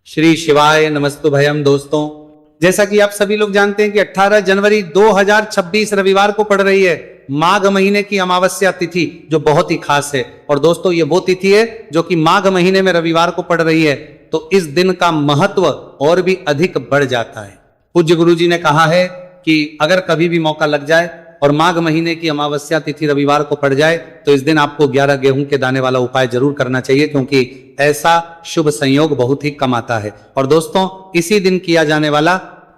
श्री शिवाय नमस्तुभयम। दोस्तों, जैसा कि आप सभी लोग जानते हैं कि 18 जनवरी 2026 रविवार को पड़ रही है माघ महीने की अमावस्या तिथि, जो बहुत ही खास है। और दोस्तों, ये वो तिथि है जो कि माघ महीने में रविवार को पड़ रही है, तो इस दिन का महत्व और भी अधिक बढ़ जाता है। पूज्य गुरु जी ने कहा है कि अगर कभी भी मौका लग जाए और माघ महीने की अमावस्या तिथि रविवार को पड़ जाए तो इस दिन आपको 11 गेहूं के दाने वाला उपाय जरूर करना चाहिए, क्योंकि ऐसा शुभ संयोग बहुत ही कम आता है। और दोस्तों, इसी दिन किया जाने वाला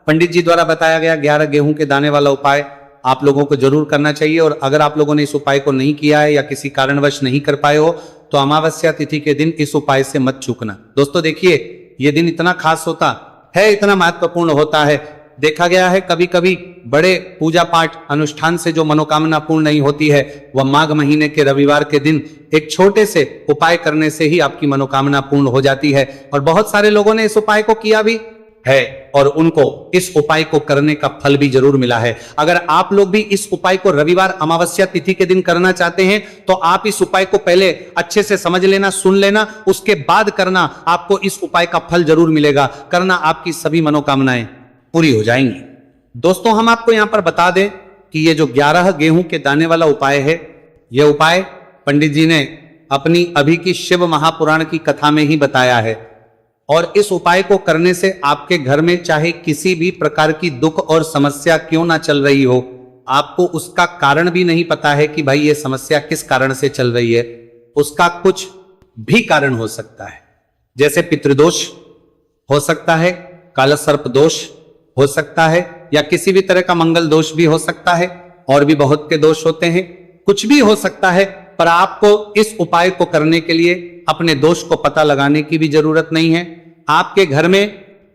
पंडित जी द्वारा बताया गया 11 गेहूं के दाने वाला उपाय आप लोगों को जरूर करना चाहिए। और अगर आप लोगों ने इस उपाय को नहीं किया है या किसी कारणवश नहीं कर पाए हो तो अमावस्या तिथि के दिन इस उपाय से मत चूकना। दोस्तों देखिए, ये दिन इतना खास होता है, इतना महत्वपूर्ण होता है। देखा गया है कभी कभी बड़े पूजा पाठ अनुष्ठान से जो मनोकामना पूर्ण नहीं होती है, वह माघ महीने के रविवार के दिन एक छोटे से उपाय करने से ही आपकी मनोकामना पूर्ण हो जाती है। और बहुत सारे लोगों ने इस उपाय को किया भी है और उनको इस उपाय को करने का फल भी जरूर मिला है। अगर आप लोग भी इस उपाय को रविवार अमावस्या तिथि के दिन करना चाहते हैं तो आप इस उपाय को पहले अच्छे से समझ लेना, सुन लेना, उसके बाद करना। आपको इस उपाय का फल जरूर मिलेगा। करना, आपकी सभी मनोकामनाएं पूरी हो जाएंगी। दोस्तों, हम आपको यहां पर बता दें कि ये जो 11 गेहूं के दाने वाला उपाय है, यह उपाय पंडित जी ने अपनी अभी की शिव महापुराण की कथा में ही बताया है। और इस उपाय को करने से आपके घर में चाहे किसी भी प्रकार की दुख और समस्या क्यों ना चल रही हो, आपको उसका कारण भी नहीं पता है कि भाई ये समस्या किस कारण से चल रही है, उसका कुछ भी कारण हो सकता है। जैसे पितृदोष हो सकता है, काला सर्प दोष हो सकता है, या किसी भी तरह का मंगल दोष भी हो सकता है, और भी बहुत के दोष होते हैं। कुछ भी हो सकता है, पर आपको इस उपाय को करने के लिए अपने दोष को पता लगाने की भी जरूरत नहीं है। आपके घर में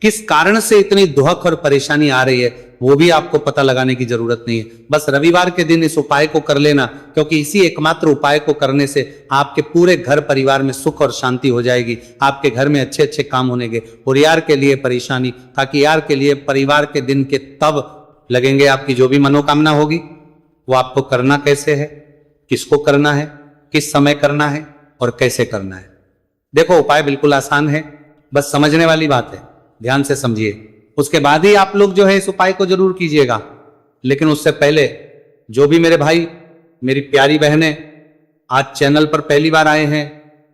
किस कारण से इतनी दुख और परेशानी आ रही है, वो भी आपको पता लगाने की जरूरत नहीं है। बस रविवार के दिन इस उपाय को कर लेना, क्योंकि इसी एकमात्र उपाय को करने से आपके पूरे घर परिवार में सुख और शांति हो जाएगी। आपके घर में अच्छे अच्छे काम होंगे। और यार के लिए परेशानी, ताकि यार के लिए परिवार के दिन के तब लगेंगे आपकी जो भी मनोकामना होगी। वो आपको करना कैसे है, किसको करना है, किस समय करना है और कैसे करना है। देखो, उपाय बिल्कुल आसान है, बस समझने वाली बात है। ध्यान से समझिए, उसके बाद ही आप लोग जो है इस उपाय को जरूर कीजिएगा। लेकिन उससे पहले जो भी मेरे भाई, मेरी प्यारी बहनें आज चैनल पर पहली बार आए हैं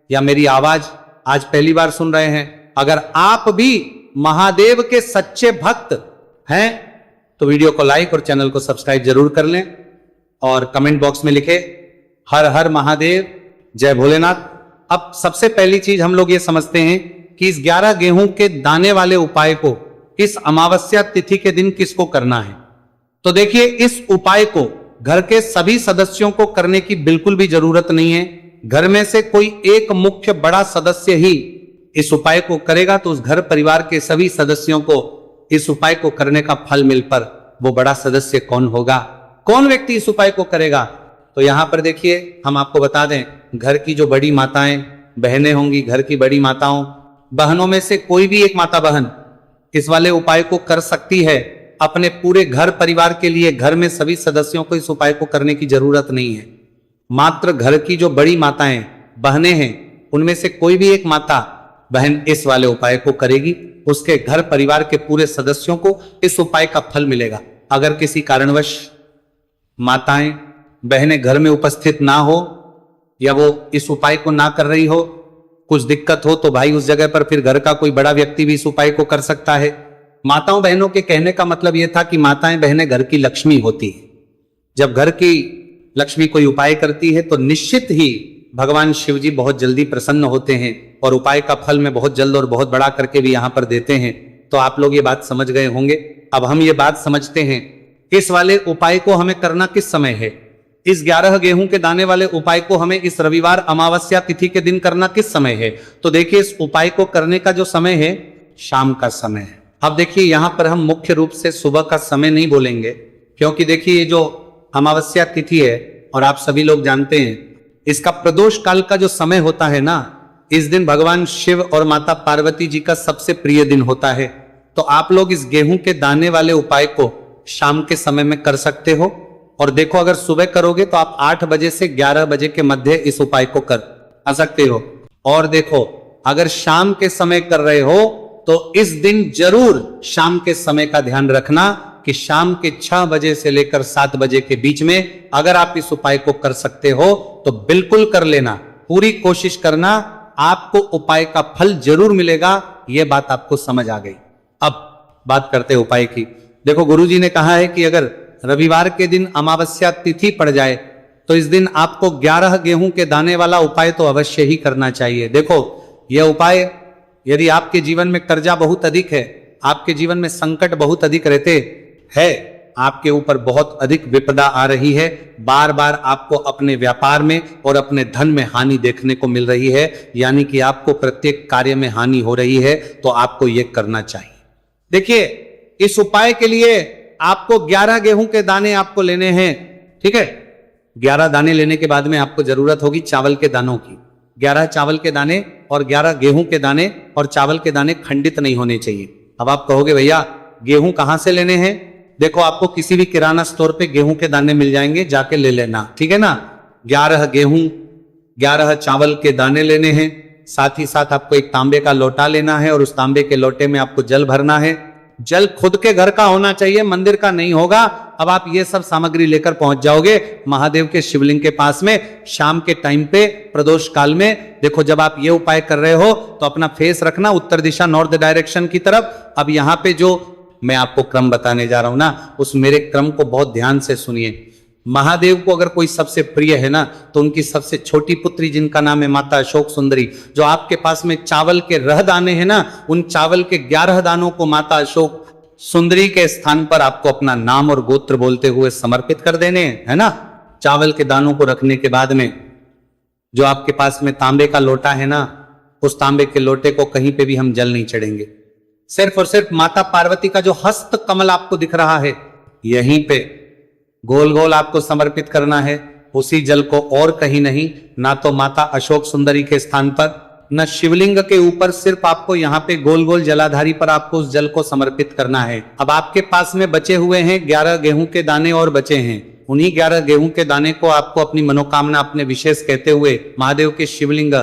या मेरी आवाज आज पहली बार सुन रहे हैं, अगर आप भी महादेव के सच्चे भक्त हैं तो वीडियो को लाइक और चैनल को सब्सक्राइब जरूर कर लें और कमेंट बॉक्स में लिखे हर हर महादेव, जय भोलेनाथ। अब सबसे पहली चीज हम लोग ये समझते हैं कि इस 11 गेहूं के दाने वाले उपाय को इस अमावस्या तिथि के दिन किसको करना है। तो देखिए, इस उपाय को घर के सभी सदस्यों को करने की बिल्कुल भी जरूरत नहीं है। घर में से कोई एक मुख्य बड़ा सदस्य ही इस उपाय को करेगा तो उस घर परिवार के सभी सदस्यों को इस उपाय को करने का फल मिल पर वो बड़ा सदस्य कौन होगा, कौन व्यक्ति इस उपाय को करेगा। तो यहां पर देखिए, हम आपको बता दें, घर की जो बड़ी माताएं बहनें होंगी, घर की बड़ी माताओं बहनों में से कोई भी एक माता बहन इस वाले उपाय को कर सकती है। अपने पूरे घर परिवार के लिए घर में सभी सदस्यों को इस उपाय को करने की जरूरत नहीं है। मात्र घर की जो बड़ी माताएं बहनें हैं, उनमें से कोई भी एक माता बहन इस वाले उपाय को करेगी, उसके घर परिवार के पूरे सदस्यों को इस उपाय का फल मिलेगा। अगर किसी कारणवश माताएं बहनें घर में उपस्थित ना हो या वो इस उपाय को ना कर रही हो, कुछ दिक्कत हो, तो भाई उस जगह पर फिर घर का कोई बड़ा व्यक्ति भी इस उपाय को कर सकता है। माताओं बहनों के कहने का मतलब यह था कि माताएं बहनें घर की लक्ष्मी होती है। जब घर की लक्ष्मी कोई उपाय करती है तो निश्चित ही भगवान शिव जी बहुत जल्दी प्रसन्न होते हैं और उपाय का फल में बहुत जल्द और बहुत बड़ा करके भी यहां पर देते हैं। तो आप लोग ये बात समझ गए होंगे। अब हम ये बात समझते हैं, इस वाले उपाय को हमें करना किस समय है। इस 11 गेहूं के दाने वाले उपाय को हमें इस रविवार अमावस्या तिथि के दिन करना किस समय है। तो देखिए, इस उपाय को करने का जो समय है, शाम का समय है। अब देखिए, यहां पर हम मुख्य रूप से सुबह का समय नहीं बोलेंगे, क्योंकि देखिए ये जो अमावस्या तिथि है और आप सभी लोग जानते हैं, इसका प्रदोष काल का जो समय होता है ना, इस दिन भगवान शिव और माता पार्वती जी का सबसे प्रिय दिन होता है। तो आप लोग इस गेहूं के दाने वाले उपाय को शाम के समय में कर सकते हो। और देखो, अगर सुबह करोगे तो आप 8 बजे से 11 बजे के मध्य इस उपाय को कर सकते हो। और देखो, अगर शाम के समय कर रहे हो तो इस दिन जरूर शाम के समय का ध्यान रखना कि शाम के 6 बजे से लेकर 7 बजे के बीच में अगर आप इस उपाय को कर सकते हो तो बिल्कुल कर लेना, पूरी कोशिश करना, आपको उपाय का फल जरूर मिलेगा। यह बात आपको समझ आ गई। अब बात करते हैं उपाय की। देखो, गुरुजी ने कहा है कि अगर रविवार के दिन अमावस्या तिथि पड़ जाए तो इस दिन आपको 11 गेहूं के दाने वाला उपाय तो अवश्य ही करना चाहिए। देखो, यह उपाय यदि आपके जीवन में कर्जा बहुत अधिक है, आपके जीवन में संकट बहुत अधिक रहते है, आपके ऊपर बहुत अधिक विपदा आ रही है, बार बार आपको अपने व्यापार में और अपने धन में हानि देखने को मिल रही है, यानी कि आपको प्रत्येक कार्य में हानि हो रही है, तो आपको यह करना चाहिए। देखिए, इस उपाय के लिए आपको 11 गेहूं के दाने आपको लेने हैं। ठीक है, 11 दाने लेने के बाद में आपको जरूरत होगी चावल के दानों की। 11 चावल के दाने और 11 गेहूं के दाने, और चावल के दाने खंडित नहीं होने चाहिए। अब आप कहोगे भैया गेहूं कहां से लेने हैं? देखो, आपको किसी भी किराना स्टोर पे गेहूं के दाने मिल जाएंगे, जाके ले लेना। ठीक है ना, 11 गेहूं 11 चावल के दाने लेने हैं। साथ ही साथ आपको एक तांबे का लोटा लेना है और उस तांबे के लोटे में आपको जल भरना है। जल खुद के घर का होना चाहिए, मंदिर का नहीं होगा। अब आप ये सब सामग्री लेकर पहुंच जाओगे महादेव के शिवलिंग के पास में शाम के टाइम पे प्रदोष काल में। देखो, जब आप ये उपाय कर रहे हो तो अपना फेस रखना उत्तर दिशा, नॉर्थ डायरेक्शन की तरफ। अब यहां पे जो मैं आपको क्रम बताने जा रहा हूं ना, उस मेरे क्रम को बहुत ध्यान से सुनिए। महादेव को अगर कोई सबसे प्रिय है ना, तो उनकी सबसे छोटी पुत्री जिनका नाम है माता अशोक सुंदरी, जो आपके पास में चावल के रह दाने हैं ना, उन चावल के 11 दानों को माता अशोक सुंदरी के स्थान पर आपको अपना नाम और गोत्र बोलते हुए समर्पित कर देने हैं, है ना। चावल के दानों को रखने के बाद में जो आपके पास में तांबे का लोटा है ना, उस तांबे के लोटे को कहीं पे भी हम जल नहीं चढ़ेंगे। सिर्फ और सिर्फ माता पार्वती का जो हस्त कमल आपको दिख रहा है, यहीं पे गोल गोल आपको समर्पित करना है उसी जल को, और कहीं नहीं। ना तो माता अशोक सुंदरी के स्थान पर, न शिवलिंग के ऊपर, सिर्फ आपको यहाँ पे गोल गोल जलाधारी पर आपको उस जल को समर्पित करना है। अब आपके पास में बचे हुए हैं 11 गेहूं के दाने और बचे हैं। उन्हीं 11 गेहूं के दाने को आपको अपनी मनोकामना, अपने विशेष कहते हुए महादेव के शिवलिंग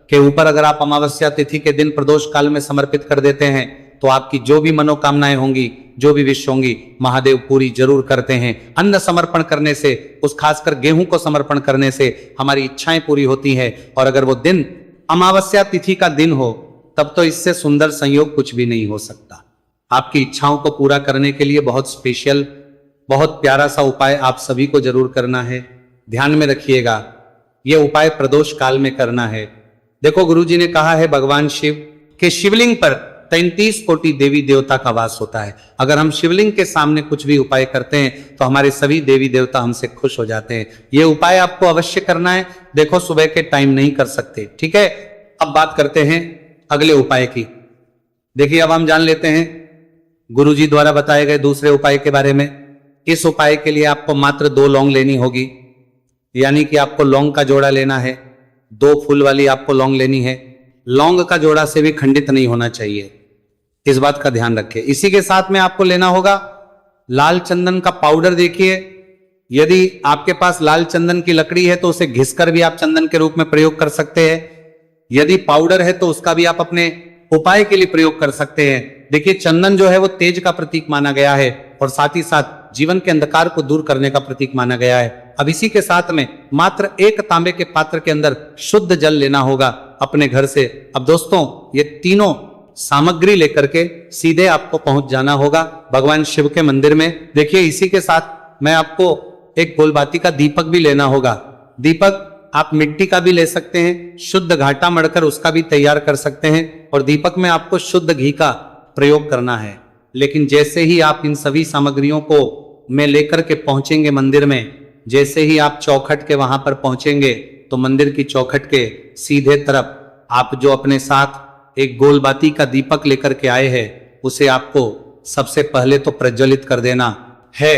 के ऊपर अगर आप अमावस्या तिथि के दिन प्रदोष काल में समर्पित कर देते हैं तो आपकी जो भी मनोकामनाएं होंगी, जो भी विश होंगी, महादेव पूरी जरूर करते हैं। अन्न समर्पण करने से, उस खासकर गेहूं को समर्पण करने से हमारी इच्छाएं पूरी होती है। और अगर वो दिन अमावस्या तिथि का दिन हो, तब तो इससे सुंदर संयोग कुछ भी नहीं हो सकता। आपकी इच्छाओं को पूरा करने के लिए बहुत स्पेशल, बहुत प्यारा सा उपाय आप सभी को जरूर करना है। ध्यान में रखिएगा, यह उपाय प्रदोष काल में करना है। देखो, गुरुजी ने कहा है भगवान शिव के शिवलिंग पर 33 कोटि देवी देवता का वास होता है। अगर हम शिवलिंग के सामने कुछ भी उपाय करते हैं तो हमारे सभी देवी देवता हमसे खुश हो जाते हैं। यह उपाय आपको अवश्य करना है। देखो, सुबह के टाइम नहीं कर सकते, ठीक है। अब बात करते हैं अगले उपाय की। देखिए, अब हम जान लेते हैं गुरुजी द्वारा बताए गए दूसरे उपाय के बारे में। इस उपाय के लिए आपको मात्र 2 लौंग लेनी होगी, यानी कि आपको लौंग का जोड़ा लेना है। 2 फूल वाली आपको लौंग लेनी है। लौंग का जोड़ा से भी खंडित नहीं होना चाहिए, इस बात का ध्यान रखें। इसी के साथ में आपको लेना होगा लाल चंदन का पाउडर। देखिए, यदि आपके पास लाल चंदन की लकड़ी है तो उसे घिसकर भी आप चंदन के रूप में प्रयोग कर सकते हैं। यदि पाउडर है तो उसका भी आप अपने उपाय के लिए प्रयोग कर सकते हैं। देखिए, चंदन जो है वो तेज का प्रतीक माना गया है और साथ ही साथ जीवन के अंधकार को दूर करने का प्रतीक माना गया है। अब इसी के साथ में मात्र 1 तांबे के पात्र के अंदर शुद्ध जल लेना होगा अपने घर से। अब दोस्तों, ये तीनों सामग्री लेकर के सीधे आपको पहुंच जाना होगा भगवान शिव के मंदिर में। देखिए, इसी के साथ मैं आपको एक गोलबाती का दीपक भी लेना होगा। दीपक आप मिट्टी का भी ले सकते हैं, शुद्ध घाटा मढ़कर उसका भी तैयार कर सकते हैं, और दीपक में आपको शुद्ध घी का प्रयोग करना है। लेकिन जैसे ही आप इन सभी सामग्रियों को में लेकर के पहुंचेंगे मंदिर में, जैसे ही आप चौखट के वहां पर पहुंचेंगे तो मंदिर की चौखट के सीधे तरफ आप जो अपने साथ एक गोलबाती का दीपक लेकर के आए हैं, उसे आपको सबसे पहले तो प्रज्वलित कर देना है।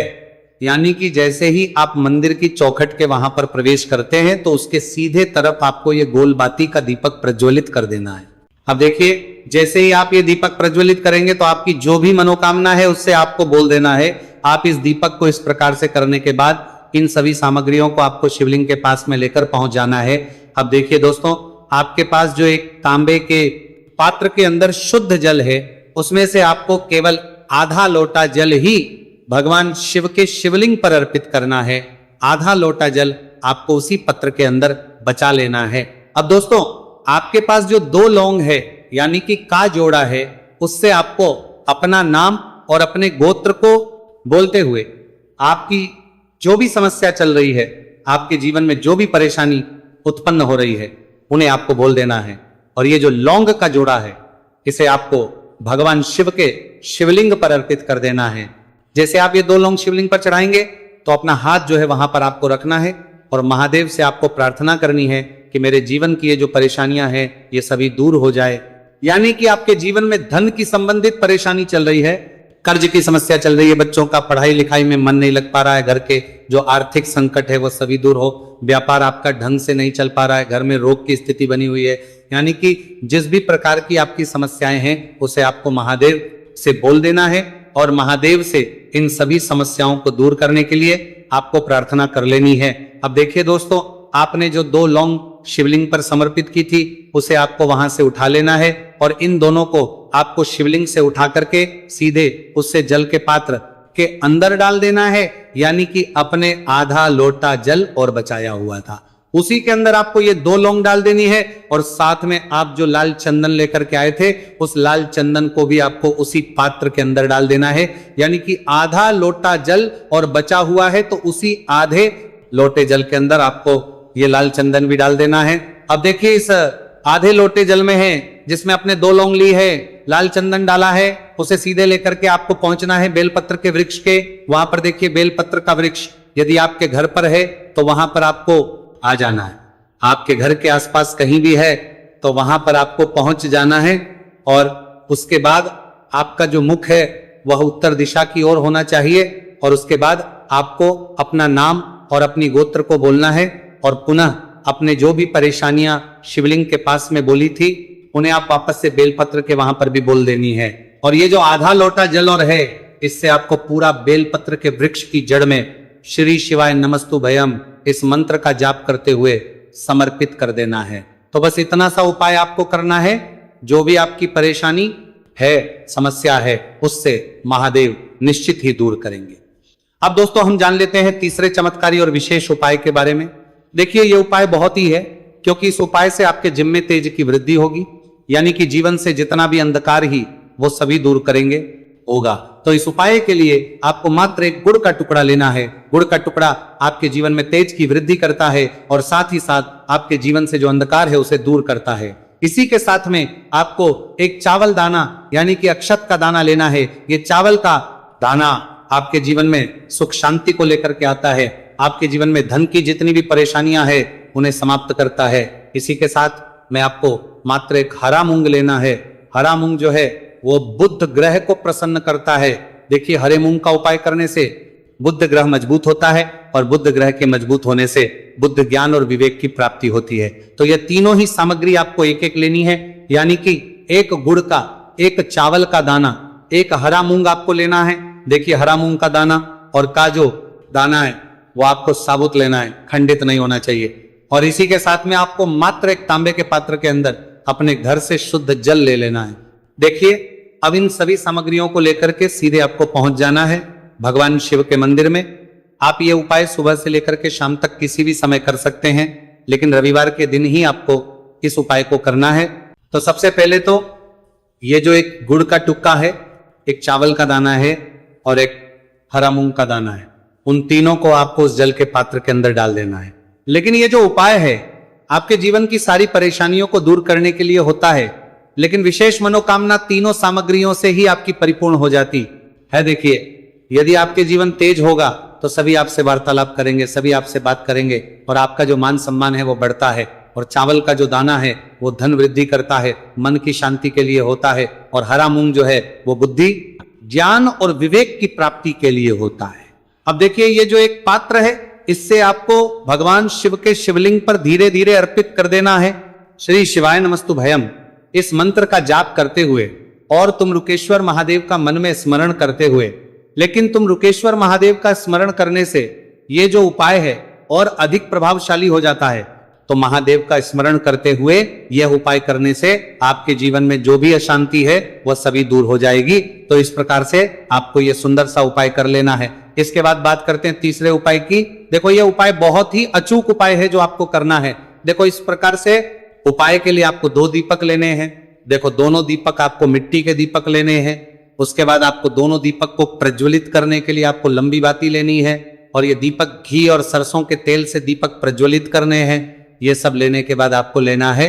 यानी कि जैसे ही आप मंदिर की चौखट के वहां पर प्रवेश करते हैं तो उसके सीधे तरफ आपको ये गोलबाती का दीपक प्रज्वलित कर देना है। अब देखिए, जैसे ही आप ये दीपक प्रज्वलित करेंगे तो आपकी जो भी मनोकामना है उससे आपको बोल देना है। आप इस दीपक को इस प्रकार से करने के बाद इन सभी सामग्रियों को आपको शिवलिंग के पास में लेकर पहुंच जाना है। अब देखिए दोस्तों, आपके पास जो एक तांबे के पात्र के अंदर शुद्ध जल है, उसमें से आपको केवल आधा लोटा जल ही भगवान शिव के शिवलिंग पर अर्पित करना है। आधा लोटा जल आपको उसी पत्र के अंदर बचा लेना है। अब दोस्तों, आपके पास जो 2 लौंग है यानी कि का जोड़ा है, उससे आपको अपना नाम और अपने गोत्र को बोलते हुए आपकी जो भी समस्या चल रही है, आपके जीवन में जो भी परेशानी उत्पन्न हो रही है, उन्हें आपको बोल देना है। और ये जो लौंग का जोड़ा है, इसे आपको भगवान शिव के शिवलिंग पर अर्पित कर देना है। जैसे आप ये 2 लौंग शिवलिंग पर चढ़ाएंगे तो अपना हाथ जो है वहां पर आपको रखना है और महादेव से आपको प्रार्थना करनी है कि मेरे जीवन की ये जो परेशानियां हैं ये सभी दूर हो जाए। यानी कि आपके जीवन में धन की संबंधित परेशानी चल रही है, कर्ज की समस्या चल रही है, बच्चों का पढ़ाई लिखाई में मन नहीं लग पा रहा है, घर के जो आर्थिक संकट है वो सभी दूर हो, व्यापार आपका ढंग से नहीं चल पा रहा है, घर में रोग की स्थिति बनी हुई है, यानी कि जिस भी प्रकार की आपकी समस्याएं हैं उसे आपको महादेव से बोल देना है और महादेव से इन सभी समस्याओं को दूर करने के लिए आपको प्रार्थना कर लेनी है। अब देखिए दोस्तों, आपने जो 2 लौंग शिवलिंग पर समर्पित की थी उसे आपको वहां से उठा लेना है और इन दोनों को आपको शिवलिंग से उठा करके सीधे उससे जल के पात्र के अंदर डाल देना है, यानी कि अपने आधा लोटा जल और बचाया हुआ था उसी के अंदर आपको ये 2 लौंग डाल देनी है और साथ में आप जो लाल चंदन लेकर के आए थे उस लाल चंदन को भी आपको उसी पात्र के अंदर डाल देना है। यानी कि आधा लोटा जल और बचा हुआ है तो उसी आधे लोटे जल के अंदर आपको ये लाल चंदन भी डाल देना है। अब देखिए, इस आधे लोटे जल में है जिसमें अपने 2 लौंग ली है, लाल चंदन डाला है, उसे सीधे लेकर के आपको पहुंचना है बेलपत्र के वृक्ष के। वहां पर देखिए बेलपत्र का वृक्ष यदि आपके घर पर है तो वहां पर आपको आ जाना है। आपके घर के आसपास कहीं भी है तो वहां पर आपको पहुंच जाना है और उसके बाद आपका जो मुख है वह उत्तर दिशा की ओर होना चाहिए और उसके बाद आपको अपना नाम और अपनी गोत्र को बोलना है और पुनः अपने जो भी परेशानियां शिवलिंग के पास में बोली थी उन्हें आप वापस से बेलपत्र के वहां पर भी बोल देनी है। और ये जो आधा लोटा जल और है, इससे आपको पूरा बेलपत्र के वृक्ष की जड़ में श्री शिवाय नमस्तु भयम इस मंत्र का जाप करते हुए समर्पित कर देना है। तो बस इतना सा उपाय आपको करना है। जो भी आपकी परेशानी है, समस्या है, उससे महादेव निश्चित ही दूर करेंगे। अब दोस्तों, हम जान लेते हैं तीसरे चमत्कारी और विशेष उपाय के बारे में। देखिए, यह उपाय बहुत ही है क्योंकि इस उपाय से आपके जिम में तेज की वृद्धि होगी, यानी कि जीवन से जितना भी अंधकार ही वो सभी दूर करेंगे होगा। तो इस उपाय के लिए आपको मात्र एक गुड़ का टुकड़ा लेना है। गुड़ का टुकड़ा आपके जीवन में तेज की वृद्धि करता है और साथ ही साथ आपके जीवन से जो अंधकार है उसे दूर करता है। इसी के साथ में आपको एक चावल दाना यानी कि अक्षत का दाना लेना है। ये चावल का दाना आपके जीवन में सुख शांति को लेकर के आता है, आपके जीवन में धन की जितनी भी परेशानियां हैं उन्हें समाप्त करता है। इसी के साथ में आपको मात्र एक हरा मूंग लेना है। हरा मूंग जो है वो बुध ग्रह को प्रसन्न करता है। देखिए, हरे मूंग का उपाय करने से बुध ग्रह मजबूत होता है और बुध ग्रह के मजबूत होने से बुद्ध ज्ञान और विवेक की प्राप्ति होती है। तो यह तीनों ही सामग्री आपको एक एक लेनी है, यानी कि एक गुड़ का, एक चावल का दाना, एक हरा मूंग आपको लेना है। देखिए, हरा मूंग का दाना और का जो दाना है वो आपको साबुत लेना है, खंडित नहीं होना चाहिए। और इसी के साथ में आपको मात्र एक तांबे के पात्र के अंदर अपने घर से शुद्ध जल ले लेना है। देखिए, अब इन सभी सामग्रियों को लेकर के सीधे आपको पहुंच जाना है भगवान शिव के मंदिर में। आप ये उपाय सुबह से लेकर के शाम तक किसी भी समय कर सकते हैं, लेकिन रविवार के दिन ही आपको इस उपाय को करना है। तो सबसे पहले तो ये जो एक गुड़ का टुक्का है, एक चावल का दाना है और एक हरा मूंग का दाना है, उन तीनों को आपको उस जल के पात्र के अंदर डाल देना है। लेकिन ये जो उपाय है आपके जीवन की सारी परेशानियों को दूर करने के लिए होता है, लेकिन विशेष मनोकामना तीनों सामग्रियों से ही आपकी परिपूर्ण हो जाती है। देखिए, यदि आपके जीवन तेज होगा तो सभी आपसे वार्तालाप करेंगे, सभी आपसे बात करेंगे और आपका जो मान सम्मान है वो बढ़ता है। और चावल का जो दाना है वो धन वृद्धि करता है, मन की शांति के लिए होता है। और हरा मूंग जो है वो बुद्धि, ज्ञान और विवेक की प्राप्ति के लिए होता है। अब देखिए, ये जो एक पात्र है इससे आपको भगवान शिव के शिवलिंग पर धीरे धीरे अर्पित कर देना है श्री शिवाय नमस्तु भयम इस मंत्र का जाप करते हुए, और तुम रुकेश्वर महादेव का मन में स्मरण करते हुए। लेकिन तुम रुकेश्वर महादेव का स्मरण करने से ये जो उपाय है और अधिक प्रभावशाली हो जाता है। तो महादेव का स्मरण करते हुए यह उपाय करने से आपके जीवन में जो भी अशांति है वह सभी दूर हो जाएगी। तो इस प्रकार से आपको यह सुंदर सा उपाय कर लेना है। इसके बाद बात करते हैं तीसरे उपाय की। देखो यह उपाय बहुत ही अचूक उपाय है जो आपको करना है। देखो इस प्रकार से उपाय के लिए आपको 2 दीपक लेने हैं। देखो दोनों दीपक आपको मिट्टी के दीपक लेने हैं। उसके बाद आपको दोनों दीपक को प्रज्वलित करने के लिए आपको लंबी बाती लेनी है, और ये दीपक घी और सरसों के तेल से दीपक प्रज्वलित करने हैं। ये सब लेने के बाद आपको लेना है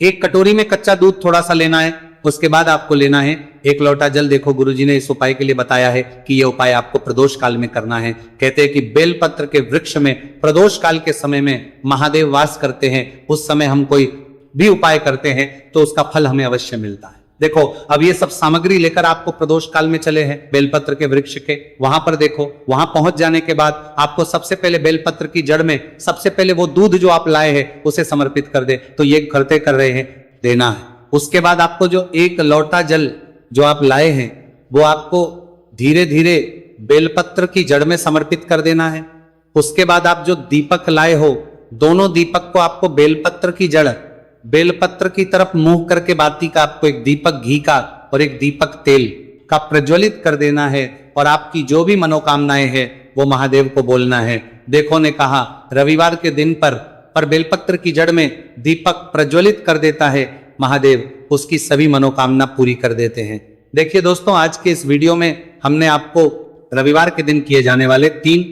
1 कटोरी में कच्चा दूध थोड़ा सा लेना है। उसके बाद आपको लेना है 1 लोटा जल। देखो गुरुजी ने इस उपाय के लिए बताया है कि यह उपाय आपको प्रदोष काल में करना है। कहते हैं कि बेलपत्र के वृक्ष में प्रदोष काल के समय में महादेव वास करते हैं। उस समय हम कोई भी उपाय करते हैं तो उसका फल हमें अवश्य मिलता है। देखो अब ये सब सामग्री लेकर आपको प्रदोष काल में चले हैं बेलपत्र के वृक्ष के। वहां पर देखो, वहां पहुंच जाने के बाद आपको सबसे पहले बेलपत्र की जड़ में सबसे पहले वो दूध जो आप लाए हैं उसे समर्पित कर दे। तो ये करते कर रहे हैं देना है। उसके बाद आपको जो 1 लोटा जल जो आप लाए हैं वो आपको धीरे धीरे बेलपत्र की जड़ में समर्पित कर देना है। उसके बाद आप जो दीपक लाए हो, दोनों दीपक को आपको बेलपत्र की जड़, बेलपत्र की तरफ मुंह करके बाती का आपको 1 दीपक घी का और 1 दीपक तेल का प्रज्वलित कर देना है, और आपकी जो भी मनोकामनाएं हैं वो महादेव को बोलना है। देखो ने कहा रविवार के दिन पर बेलपत्र की जड़ में दीपक प्रज्वलित कर देता है महादेव, उसकी सभी मनोकामना पूरी कर देते हैं। देखिए दोस्तों, आज के इस वीडियो में हमने आपको रविवार के दिन किए जाने वाले 3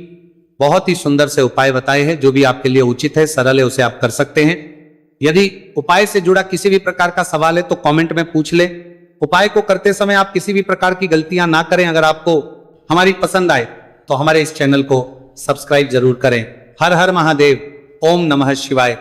बहुत ही सुंदर से उपाय बताए हैं। जो भी आपके लिए उचित है, सरल है, उसे आप कर सकते हैं। यदि उपाय से जुड़ा किसी भी प्रकार का सवाल है तो कमेंट में पूछ ले। उपाय को करते समय आप किसी भी प्रकार की गलतियां ना करें। अगर आपको हमारी पसंद आए तो हमारे इस चैनल को सब्सक्राइब जरूर करें। हर हर महादेव। ओम नमः शिवाय।